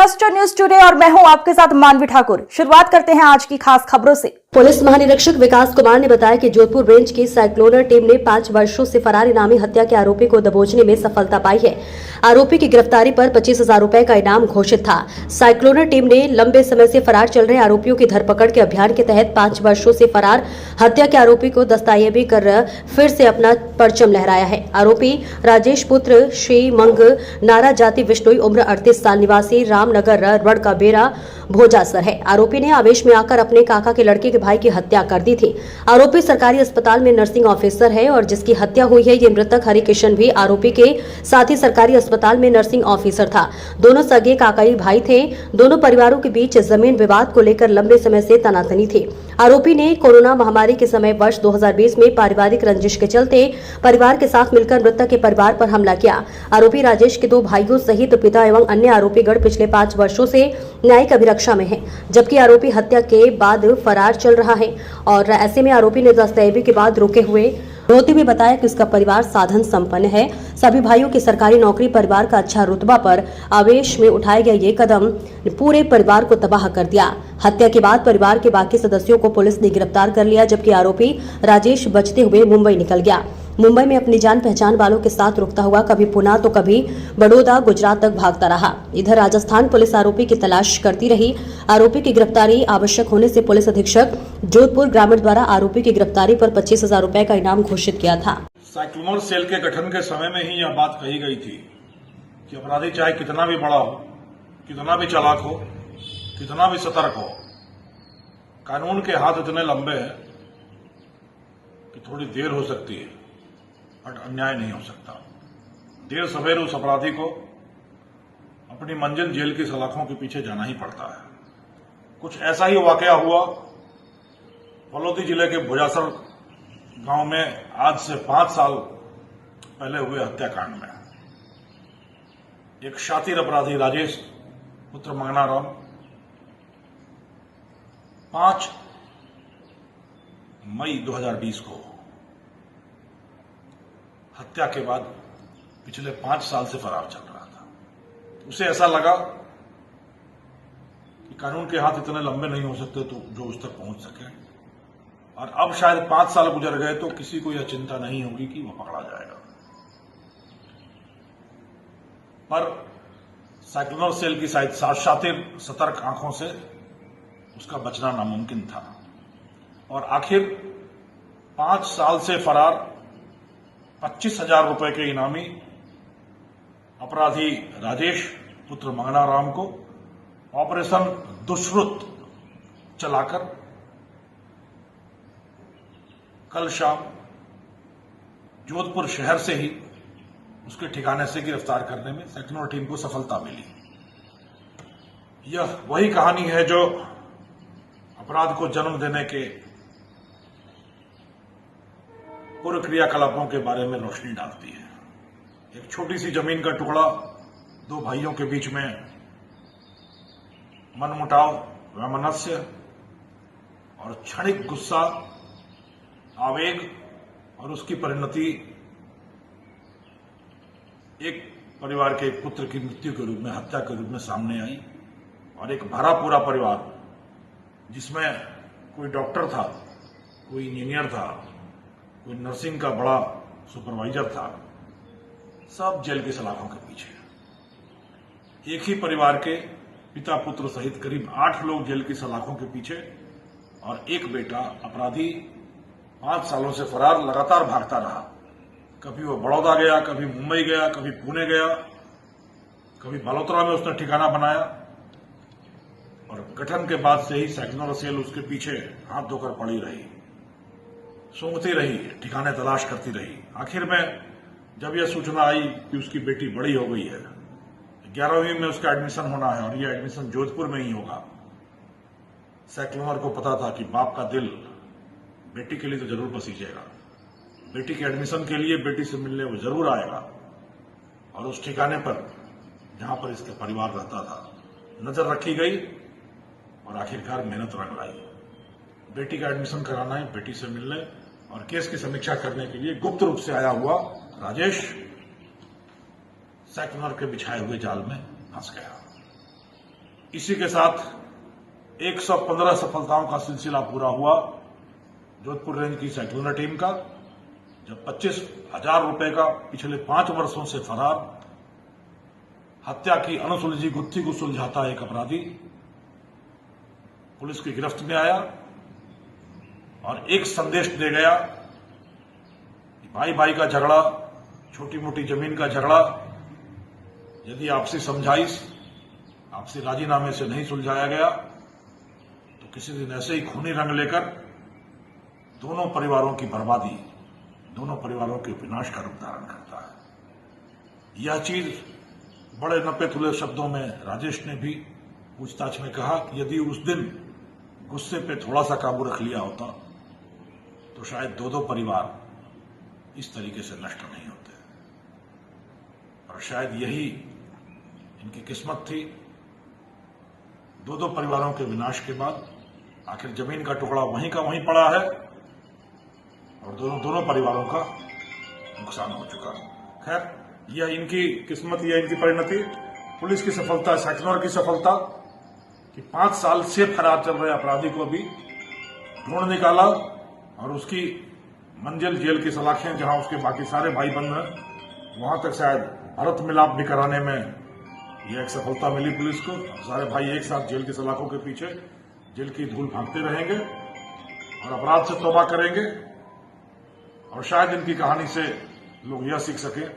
Cluster news today और मैं हूं आपके साथ मानवी ठाकुर। शुरुआत करते हैं आज की खास खबरों से। पुलिस महानिरीक्षक विकास कुमार ने बताया कि जोधपुर रेंज की साइक्लोनर टीम ने 5 वर्षों से फरार इनामी हत्या के आरोपी को दबोचने में सफलता पाई है। आरोपी की गिरफ्तारी पर 25,000 रुपए का इनाम घोषित था। साइक्लोनर टीम ने लंबे समय से फरार चल रहे आरोपियों की धरपकड़ के अभियान के तहत 5 वर्षों से फरार हत्या के आरोपी को दस्तावेजी कर फिर से अपना परचम लहराया है। आरोपी राजेश पुत्र श्री मंग नारा जाति विष्णुई उम्र 38 साल निवासी रामनगर रड़ का बेरा भोजासर है। आरोपी ने आवेश में आकर अपने काका के लड़के के भाई की हत्या कर दी थी। आरोपी सरकारी अस्पताल में नर्सिंग ऑफिसर है और जिसकी हत्या हुई है ये मृतक हरिकिशन भी आरोपी के साथ ही सरकारी अस्पताल में नर्सिंग ऑफिसर था। दोनों सगे काकाई भाई थे। दोनों परिवारों के बीच जमीन विवाद को लेकर लंबे समय से तनातनी थी। आरोपी ने कोरोना महामारी के समय वर्ष 2020 में पारिवारिक रंजिश के चलते परिवार के साथ मिलकर मृतक के परिवार पर हमला किया। आरोपी राजेश के 2 भाइयों सहित पिता एवं अन्य आरोपीगण पिछले 5 वर्षों से न्यायिक अभिरक्षा में है, जबकि आरोपी हत्या के बाद फरार चल रहा है। और ऐसे में आरोपी ने दस्तावेजी के बाद रोते हुए बताया कि उसका परिवार साधन संपन्न है। सभी भाइयों की सरकारी नौकरी, परिवार का अच्छा रुतबा पर आवेश में उठाया गया ये कदम पूरे परिवार को तबाह कर दिया। हत्या के बाद परिवार के बाकी सदस्यों को पुलिस ने गिरफ्तार कर लिया, जबकि आरोपी राजेश बचते हुए मुंबई निकल गया। मुंबई में अपनी जान पहचान वालों के साथ रुकता हुआ कभी पुणे तो कभी बड़ौदा गुजरात तक भागता रहा। इधर राजस्थान पुलिस आरोपी की तलाश करती रही। आरोपी की गिरफ्तारी आवश्यक होने से पुलिस अधीक्षक जोधपुर ग्रामीण द्वारा आरोपी की गिरफ्तारी पर 25,000 रुपए का इनाम घोषित किया था। साइक्लोनर सेल के गठन के समय में ही यह बात कही गई थी कि अपराधी चाहे कितना भी बड़ा हो, कितना भी चालाक हो, कितना भी सतर्क हो, कानून के हाथ इतने लंबे हैं कि थोड़ी देर हो सकती है बट अन्याय नहीं हो सकता। देर सवेर उस अपराधी को अपनी मंजिल जेल की सलाखों के पीछे जाना ही पड़ता है। कुछ ऐसा ही वाकया हुआ फलोदी जिले के भोजासर गांव में आज से 5 साल पहले हुए हत्याकांड में। एक शातिर अपराधी राजेश पुत्र मंगनाराम 5 मई 2020 को हत्या के बाद पिछले 5 साल से फरार चल रहा था। उसे ऐसा लगा कि कानून के हाथ इतने लंबे नहीं हो सकते तो जो उस तक पहुंच सके, और अब शायद 5 साल गुजर गए तो किसी को यह चिंता नहीं होगी कि वह पकड़ा जाएगा। पर साइक्लोनर सेल की शातिर सतर्क आंखों से उसका बचना नामुमकिन था और आखिर 5 साल से फरार 25,000 रुपए के इनामी अपराधी राजेश पुत्र मंगनाराम को ऑपरेशन दुष्कृत चलाकर कल शाम जोधपुर शहर से ही उसके ठिकाने से गिरफ्तार करने में साइक्लोनर टीम को सफलता मिली। यह वही कहानी है जो अपराध को जन्म देने के पूर्व क्रियाकलापों के बारे में रोशनी डालती है। एक छोटी सी जमीन का टुकड़ा, 2 भाइयों के बीच में मनमुटाव, वैमनस्य और क्षणिक गुस्सा, आवेग और उसकी परिणति एक परिवार के एक पुत्र की मृत्यु के रूप में, हत्या के रूप में सामने आई। और एक भरा पूरा परिवार जिसमें कोई डॉक्टर था, कोई इंजीनियर था, कोई नर्सिंग का बड़ा सुपरवाइजर था, सब जेल की सलाखों के पीछे। एक ही परिवार के पिता पुत्र सहित करीब 8 लोग जेल की सलाखों के पीछे और एक बेटा अपराधी 5 सालों से फरार लगातार भागता रहा। कभी वो बड़ौदा गया, कभी मुंबई गया, कभी पुणे गया, कभी बलोत्रा में उसने ठिकाना बनाया। और गठन के बाद से ही साइक्लोनर सेल उसके पीछे हाथ धोकर पड़ी रही, सूंघती रही, ठिकाने तलाश करती रही। आखिर में जब यह सूचना आई कि उसकी बेटी बड़ी हो गई है, 11वीं में उसका एडमिशन होना है और यह एडमिशन जोधपुर में ही होगा, साइक्लोनर को पता था कि बाप का दिल बेटी के लिए तो जरूर पसीजेगा। बेटी के एडमिशन के लिए बेटी से मिलने वो जरूर आएगा और उस ठिकाने पर जहां पर इसका परिवार रहता था नजर रखी गई और आखिरकार मेहनत रंग लाई। बेटी का एडमिशन कराना है, बेटी से मिलने और केस की समीक्षा करने के लिए गुप्त रूप से आया हुआ राजेश साइक्लोनर के बिछाए हुए जाल में फंस गया। इसी के साथ 115 सफलताओं का सिलसिला पूरा हुआ जोधपुर रेंज की साइक्लोनर टीम का, जब 25,000 रुपए का पिछले 5 वर्षों से फरार हत्या की अनसुलझी गुत्थी को सुलझाता एक अपराधी पुलिस की गिरफ्त में आया और एक संदेश दे गया कि भाई भाई का झगड़ा, छोटी मोटी जमीन का झगड़ा यदि आपसी समझाइश, आपसी राजीनामे से नहीं सुलझाया गया तो किसी दिन ऐसे ही खूनी रंग लेकर दोनों परिवारों की बर्बादी, दोनों परिवारों के विनाश का रूप धारण करता है। यह चीज बड़े नपे तुले शब्दों में राजेश ने भी पूछताछ में कहा कि यदि उस दिन गुस्से पे थोड़ा सा काबू रख लिया होता तो शायद दो परिवार इस तरीके से नष्ट नहीं होते, और शायद यही इनकी किस्मत थी। दो परिवारों के विनाश के बाद आखिर जमीन का टुकड़ा वहीं का वहीं पड़ा है और दोनों परिवारों का नुकसान हो चुका। खैर, यह इनकी किस्मत, यह इनकी परिणति। पुलिस की सफलता, साइक्लोनर की सफलता कि 5 साल से फरार चल रहे अपराधी को भी ढूंढ निकाला और उसकी मंजिल जेल की सलाखें, जहां उसके बाकी सारे भाई बंद हैं, वहां तक शायद भरत मिलाप भी कराने में यह एक सफलता मिली पुलिस को। सारे भाई एक साथ जेल की सलाखों के पीछे जेल की धूल भागते रहेंगे और अपराध से तौबा करेंगे, और शायद इनकी कहानी से लोग यह सीख सकें